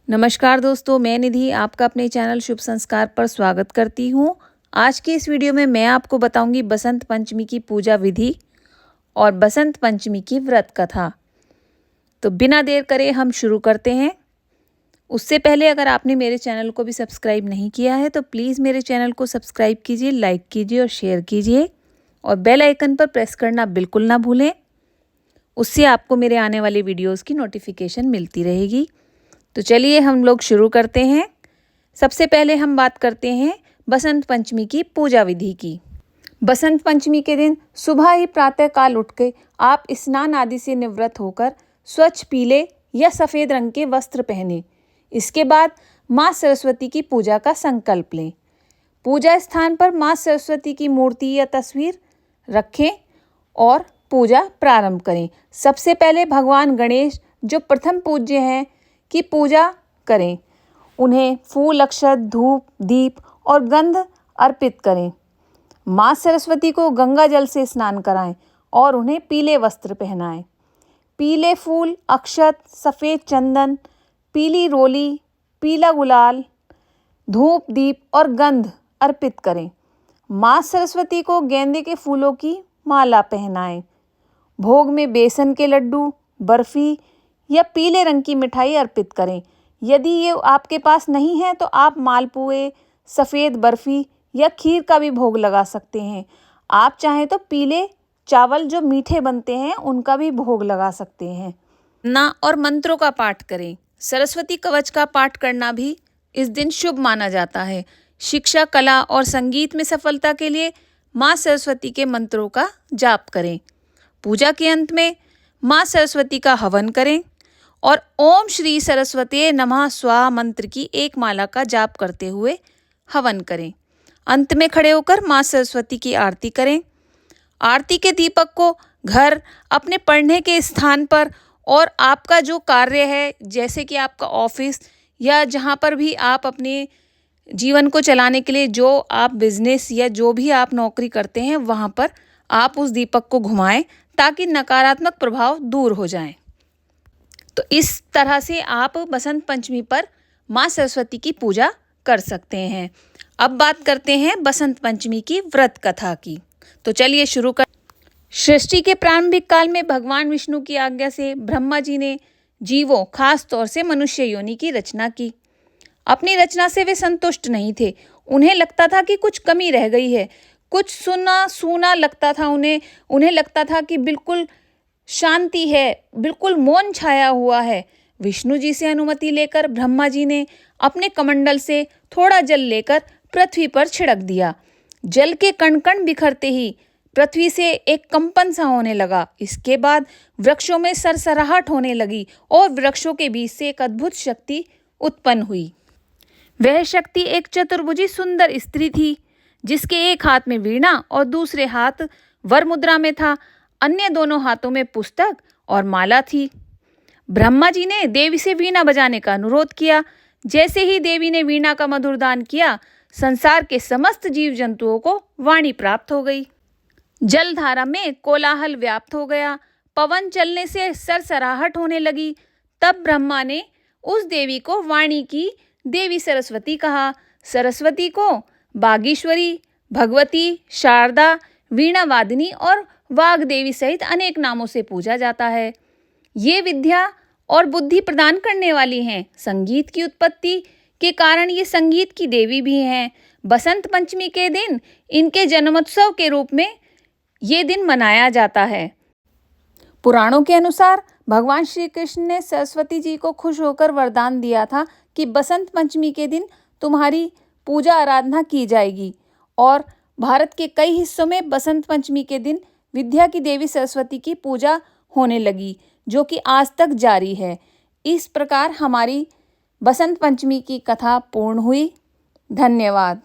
नमस्कार दोस्तों, मैं निधि आपका अपने चैनल शुभ संस्कार पर स्वागत करती हूँ। आज की इस वीडियो में मैं आपको बताऊंगी बसंत पंचमी की पूजा विधि और बसंत पंचमी की व्रत कथा। तो बिना देर करे हम शुरू करते हैं। उससे पहले अगर आपने मेरे चैनल को भी सब्सक्राइब नहीं किया है तो प्लीज़ मेरे चैनल को सब्सक्राइब कीजिए, लाइक कीजिए और शेयर कीजिए और बेल आइकन पर प्रेस करना बिल्कुल ना भूलें। उससे आपको मेरे आने वाले वीडियोज़ की नोटिफिकेशन मिलती रहेगी। तो चलिए हम लोग शुरू करते हैं। सबसे पहले हम बात करते हैं बसंत पंचमी की पूजा विधि की। बसंत पंचमी के दिन सुबह ही प्रातः काल उठ के आप स्नान आदि से निवृत्त होकर स्वच्छ पीले या सफ़ेद रंग के वस्त्र पहने। इसके बाद माँ सरस्वती की पूजा का संकल्प लें। पूजा स्थान पर माँ सरस्वती की मूर्ति या तस्वीर रखें और पूजा प्रारंभ करें। सबसे पहले भगवान गणेश, जो प्रथम पूज्य हैं, की पूजा करें। उन्हें फूल, अक्षत, धूप, दीप और गंध अर्पित करें। माँ सरस्वती को गंगा जल से स्नान कराएं और उन्हें पीले वस्त्र पहनाएं। पीले फूल, अक्षत, सफ़ेद चंदन, पीली रोली, पीला गुलाल, धूप, दीप और गंध अर्पित करें। माँ सरस्वती को गेंदे के फूलों की माला पहनाएं। भोग में बेसन के लड्डू, बर्फी या पीले रंग की मिठाई अर्पित करें। यदि ये आपके पास नहीं है तो आप मालपुए, सफ़ेद बर्फी या खीर का भी भोग लगा सकते हैं। आप चाहें तो पीले चावल जो मीठे बनते हैं उनका भी भोग लगा सकते हैं। ना और मंत्रों का पाठ करें। सरस्वती कवच का पाठ करना भी इस दिन शुभ माना जाता है। शिक्षा, कला और संगीत में सफलता के लिए माँ सरस्वती के मंत्रों का जाप करें। पूजा के अंत में माँ सरस्वती का हवन करें और ओम श्री सरस्वती नमः स्वाहा मंत्र की एक माला का जाप करते हुए हवन करें। अंत में खड़े होकर माँ सरस्वती की आरती करें। आरती के दीपक को घर, अपने पढ़ने के स्थान पर और आपका जो कार्य है, जैसे कि आपका ऑफिस या जहाँ पर भी आप अपने जीवन को चलाने के लिए जो आप बिजनेस या जो भी आप नौकरी करते हैं, वहाँ पर आप उस दीपक को घुमाएं ताकि नकारात्मक प्रभाव दूर हो जाएं। तो इस तरह से आप बसंत पंचमी पर माँ सरस्वती की पूजा कर सकते हैं। अब बात करते हैं बसंत पंचमी की व्रत कथा की। तो चलिए शुरू कर। सृष्टि के प्रारंभिक काल में भगवान विष्णु की आज्ञा से ब्रह्मा जी ने जीवों, खास तौर से मनुष्य योनि की रचना की। अपनी रचना से वे संतुष्ट नहीं थे। उन्हें लगता था कि कुछ कमी रह गई है, कुछ सुना सूना लगता था उन्हें लगता था कि बिल्कुल शांति है, बिल्कुल मौन छाया हुआ है। विष्णु जी से अनुमति लेकर ब्रह्मा जी ने अपने कमंडल से थोड़ा जल लेकर पृथ्वी पर छिड़क दिया। जल के कण कण बिखरते ही पृथ्वी से एक कंपन सा होने लगा। इसके बाद वृक्षों में सरसराहट होने लगी और वृक्षों के बीच से एक अद्भुत शक्ति उत्पन्न हुई। वह शक्ति एक चतुर्भुजी सुंदर स्त्री थी, जिसके एक हाथ में वीणा और दूसरे हाथ वर मुद्रा में था। अन्य दोनों हाथों में पुस्तक और माला थी। ब्रह्मा जी ने देवी से वीणा बजाने का अनुरोध किया। जैसे ही देवी ने वीणा का मधुर दान किया, संसार के समस्त जीव जंतुओं को वाणी प्राप्त हो गई। जलधारा में कोलाहल व्याप्त हो गया। पवन चलने से सरसराहट होने लगी। तब ब्रह्मा ने उस देवी को वाणी की देवी सरस्वती कहा। सरस्वती को बागीश्वरी, भगवती, शारदा, वीणा वादिनी और वाग देवी सहित अनेक नामों से पूजा जाता है। ये विद्या और बुद्धि प्रदान करने वाली हैं। संगीत की उत्पत्ति के कारण ये संगीत की देवी भी हैं। बसंत पंचमी के दिन इनके जन्मोत्सव के रूप में ये दिन मनाया जाता है। पुराणों के अनुसार भगवान श्री कृष्ण ने सरस्वती जी को खुश होकर वरदान दिया था कि बसंत पंचमी के दिन तुम्हारी पूजा आराधना की जाएगी और भारत के कई हिस्सों में बसंत पंचमी के दिन विद्या की देवी सरस्वती की पूजा होने लगी, जो कि आज तक जारी है। इस प्रकार हमारी बसंत पंचमी की कथा पूर्ण हुई। धन्यवाद।